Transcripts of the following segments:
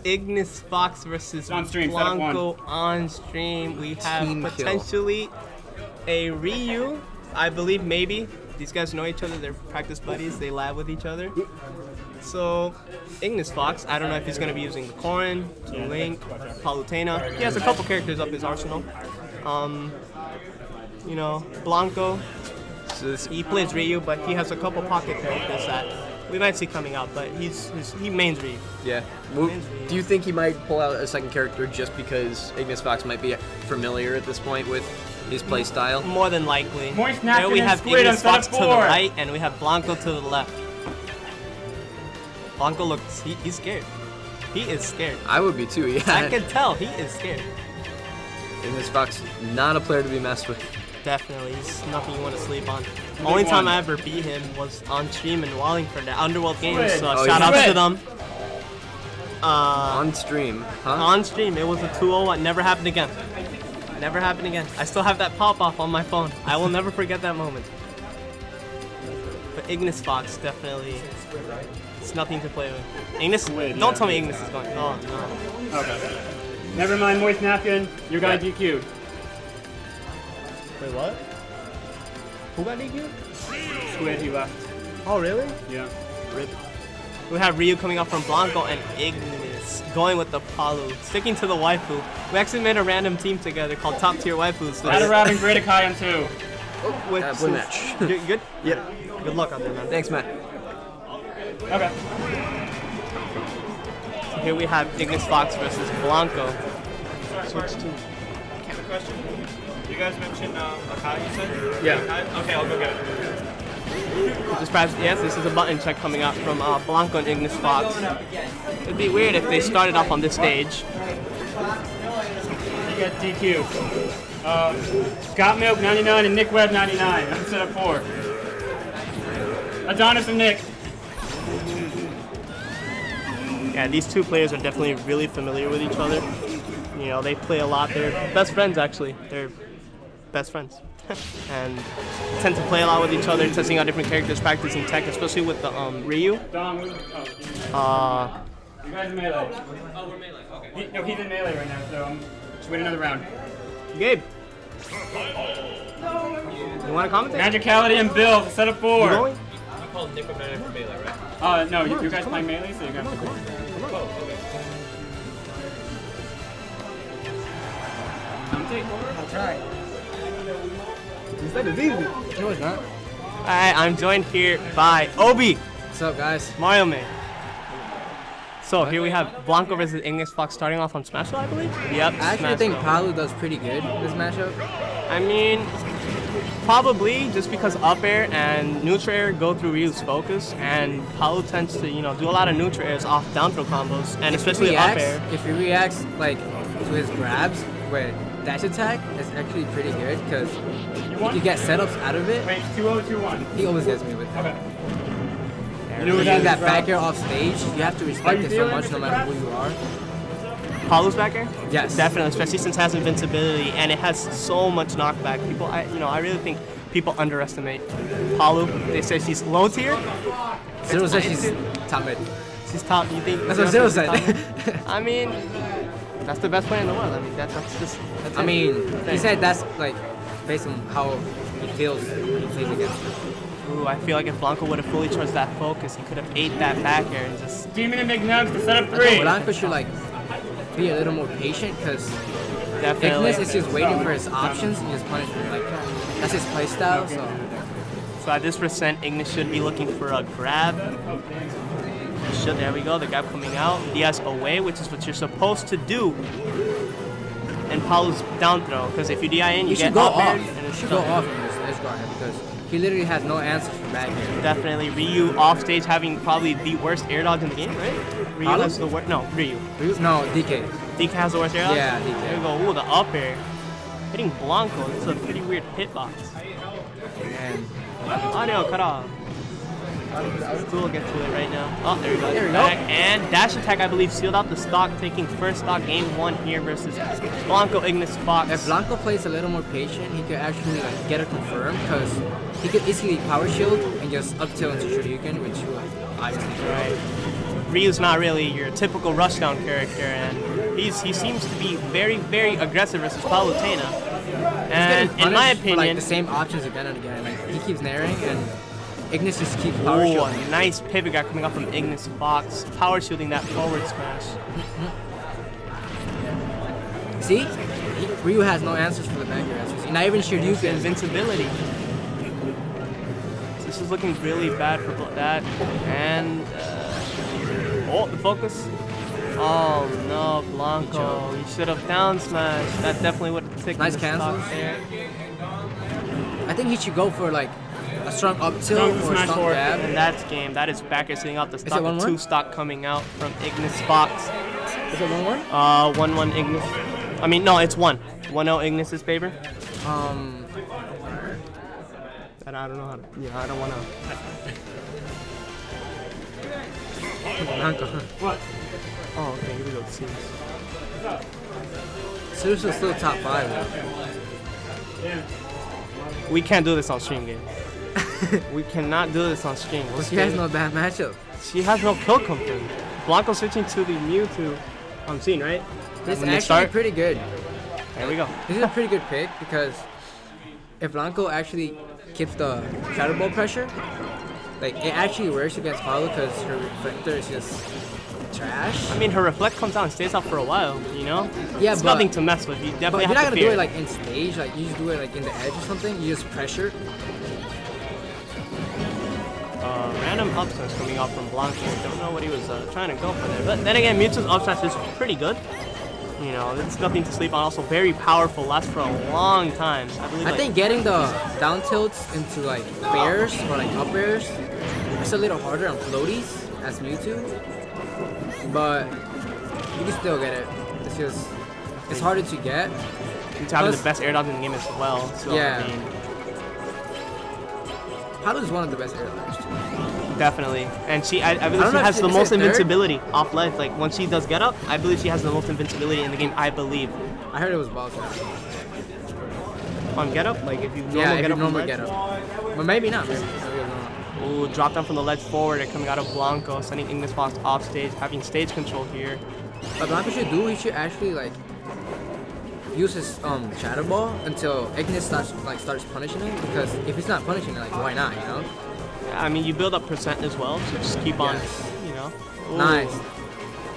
IgnisFox versus on stream, Blanco on stream. We have Team potentially a Ryu, I believe, maybe. These guys know each other, they're practice buddies, they lab with each other. So, IgnisFox, I don't know if he's going to be using the Corrin, Link, Palutena. He has a couple characters up his arsenal. You know, Blanco, he plays Ryu, but he has a couple pocket characters that we might see coming out, but he mains Ryu. Yeah. Do you think he might pull out a second character just because IgnisFox might be familiar at this point with his playstyle? More than likely. Moist There we have Squid on IgnisFox set to the right, and we have Blanco to the left. Blanco looks, he's scared. He is scared. I would be too, yeah. I can tell, he is scared. IgnisFox, not a player to be messed with. Definitely, he's nothing you want to sleep on. Only time I ever beat him was on stream in Wallingford at Underworld Games, so shout out to them. On stream, huh? On stream, it was a 2-0, it never happened again. Never happened again. I still have that pop-off on my phone. I will never forget that moment. But IgnisFox, definitely, it's nothing to play with. Ignis, don't tell me Ignis is going. Oh, no. Okay. Never mind, Moist Napkin, your guy DQ'd. Wait, what? Who got DQ'd? Squid, he left. Oh, really? Yeah. Rip. We have Ryu coming up from Blanco and Ignis going with the Palu, sticking to the waifu. We actually made a random team together called Top Tier Waifus. Adarab and Great Akayan too. Blue match. Good? Yep. Good luck out there, man. Thanks, man. Okay. So here we have IgnisFox versus Blanco. Switch team. I have a question. You guys mentioned Akai, you said? Yeah. Okay, I'll go get it. Just perhaps, yes, this is a button check coming out from Blanco and IgnisFox. It'd be weird if they started off on this stage. You got DQ. Got Milk 99 and Nick Webb 99. That's set up 4. Adonis and Nick. Yeah, these two players are definitely really familiar with each other. You know, they play a lot. They're best friends, actually. They're best friends. And tend to play a lot with each other, testing out different characters, practicing tech, especially with the Ryu. You guys are melee. Oh, we're melee. Okay. No, he's in melee right now, so just wait another round. Gabe. You want to commentate? Magicality and Bill, set up 4. You going? You called Nick O'Bannon for melee, right? No, you guys play melee, so you got to go. Oh, okay. I'll try. You said it's easy. No, it's not. Alright, I'm joined here by Obi. What's up, guys? Mario Man. So here we have Blanco versus IgnisFox starting off on Smash, I believe? Yep. I actually think Palu does pretty good this matchup. I mean, probably just because up air and neutral air go through Ryu's focus, and Palu tends to, you know, do a lot of neutral airs off down throw combos, and especially up air. If he reacts like to his grabs with dash attack, it's actually pretty good because you get setups out of it. Wait, 2-0-2-1. He always gets me with that. Okay. You know that back air off stage, you have to respect it so much no matter who you are. Palu's back air? Yes. Definitely, especially since it has invincibility and it has so much knockback. People, I really think people underestimate Palu. They say she's low tier. Zero said she's top mid. She's top. You think? That's what Zero said. I mean, that's the best player in the world. I mean, that's just. That's I mean, he said that's like based on how he feels when he plays against her. Ooh, I feel like if Blanco would have fully charged that focus, he could have ate that back air and just. Demon and McNugs to set up 3. Blanco should like be a little more patient because Definitely. Ignis is just waiting for his options and just punish him. Like that's his playstyle. So at this percent, Ignis should be looking for a grab. There we go, the grab coming out. Diaz away, which is what you're supposed to do. And Palu's down throw, because if you DI in, you get go up off. air. And You should go off in this edge guard because he literally has no answers for back air. Definitely. Ryu off stage having probably the worst air dodge in the game, right? Ryu Palu? has the worst. No, Ryu. No, DK. DK has the worst air dodge? Yeah, DK. There we go. Ooh, the up air. Hitting Blanco. This is a pretty weird hitbox. And Audio cut off. We'll get to it right now. Oh, there we go. There we go. And dash attack, I believe, sealed out the stock, taking first stock game 1 here versus Blanco IgnisFox. if Blanco plays a little more patient, he could actually like get a confirm because he could easily power shield and just up tilt into Shoryuken, which will obviously Right. Ryu's not really your typical rushdown character, and he seems to be very, very aggressive versus Palutena. And in my opinion, for, like, the same options again and again. Like, he keeps nairing, and Ignis just keeps power shielding. A nice pivot guard coming up from IgnisFox, power shielding that forward smash. See? Ryu has no answers for the back air answers. Not even Shoryuken. Invincibility. So this is looking really bad for that. And oh, the focus. Oh no, Blanco. You should have down smashed. That definitely would have taken nice the cancels. stock there. I think he should go for like a strong up tilt or a strong jab. And that's game. That is back air sitting out the stock. The 2 stock coming out from IgnisFox. Is it 1-1? 1-1 Ignis. I mean, no, it's 1. 1-0 Ignis' favor. And I don't know how to. Yeah, I don't want to. What? Oh, okay, here we go. Serious is still top 5. Yeah. We can't do this on stream, game. We cannot do this on stream. Well, she has no bad matchup. She has no kill confirmed. Blanco switching to the Mewtwo on scene, right? This is actually pretty good. There we go. This is a pretty good pick because if Blanco actually keeps the Shadow Ball pressure, like it actually works against Palu because her reflector is just trash. I mean, her reflect comes out and stays out for a while, you know? Yeah, it's nothing to mess with. You definitely you're have not to gonna do it like in stage, like you just do it like in the edge or something. You just pressure. Random up smash coming out from Blanco. Don't know what he was trying to go for there. But then again, Mewtwo's up smash is pretty good. You know, it's nothing to sleep on. Also very powerful, lasts for a long time. I think getting the down tilts into like fairs or like up airs is a little harder on floaties as Mewtwo. But you can still get it. It's just, it's harder to get. He's having the best air dodge in the game as well. So, yeah. I mean, Palu's one of the best air dodgers too. Definitely. And I believe she has the most invincibility off ledge. Like, once she does get up, I believe she has the most invincibility in the game, I believe. I heard it was Ball. On get up? Like, if you normal get up. But maybe not. Maybe. Ooh, drop down from the ledge forward and coming out of Blanco, sending IgnisFox off stage, having stage control here. What Blanco should do, he should actually like use his Shadow Ball until Ignis starts punishing him, because if he's not punishing it, like why not, you know? I mean, you build up percent as well, so just keep on, you know. Ooh. Nice.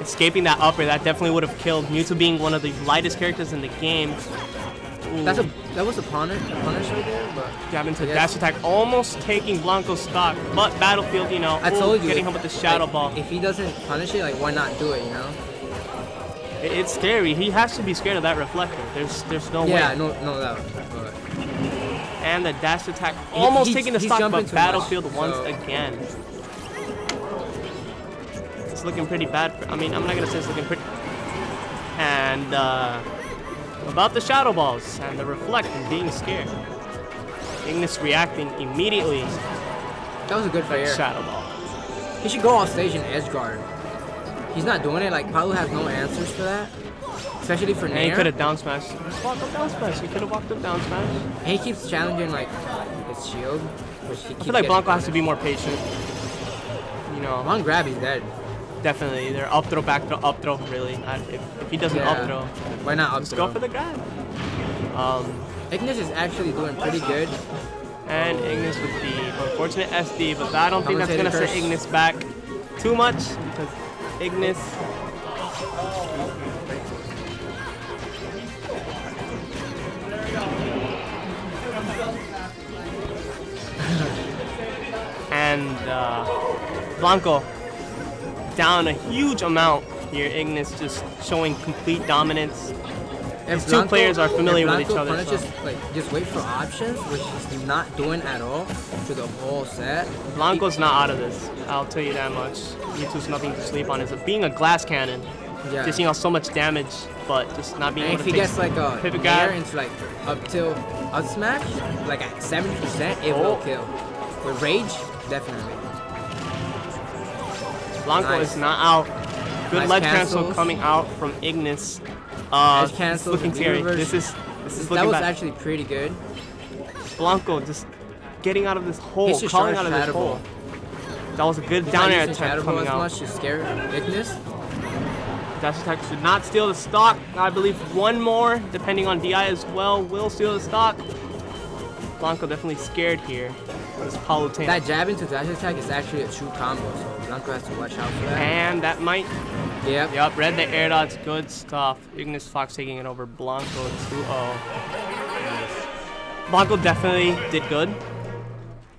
Escaping that upper, that definitely would have killed. Mewtwo being one of the lightest characters in the game. Ooh. That was a punish right there, but jab into dash attack, almost taking Blanco's stock, but Battlefield, you know, I told you, getting him with the Shadow Ball. If he doesn't punish it, like why not do it, you know? It's scary. He has to be scared of that reflector. There's no way. Yeah, no doubt. But and the dash attack, almost taking the stock, but Battlefield once again. It's looking pretty bad. I mean, I'm not gonna say it's looking pretty. And about the Shadow Balls and the reflect and being scared. Ignis reacting immediately. That was a good fair. Shadow Ball. He should go off stage and edge guard. He's not doing it. Like Palu has no answers for that, especially for Nair. And he could have down smashed. Just walk up down smash. He could have walked up down smash. And he keeps challenging like his shield, which he keeps. I feel like Blanco has to be more patient. You know. One grab, he's dead. Definitely, either up throw, back throw, up throw. Really, if he doesn't up throw, why not up just throw? go for the grab. Ignis is actually doing pretty good. And Ignis with the unfortunate SD, but I don't think that's gonna set Ignis back too much because Ignis. And Blanco down a huge amount here. Ignis just showing complete dominance. These two players are familiar with each other. Just wait for options, which he's not doing at all through the whole set. Blanco's not out of this. I'll tell you that much. Mewtwo's nothing to sleep on. It's being a glass cannon. Yeah. Just seeing how so much damage, but just not being able to if he gets like a pivot Nair into like up till up smash, like at 70%, it will kill. With Rage, definitely. Blanco is not out. Good ledge cancel coming out from Ignis. Edge cancel, looking scary. This is looking That was bad. actually pretty good. Blanco just getting out of this hole, crawling out of this hole. That was a good down air attempt coming out. Much to scare Ignis. Dash attack should not steal the stock. I believe one more, depending on DI as well, will steal the stock. Blanco definitely scared here. This Palutena. That jab into dash attack is actually a true combo, so Blanco has to watch out for that. And that might. Yep. Yup, read the air dodge. Good stuff. IgnisFox taking it over Blanco 2-0. Blanco definitely did good.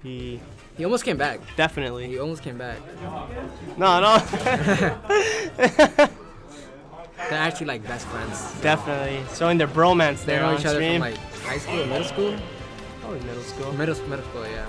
He almost came back. Definitely. He almost came back. No. They're actually like best friends. Definitely. Showing their bromance They there know on each other stream. from like high school or middle school? Probably middle school. Middle school, yeah.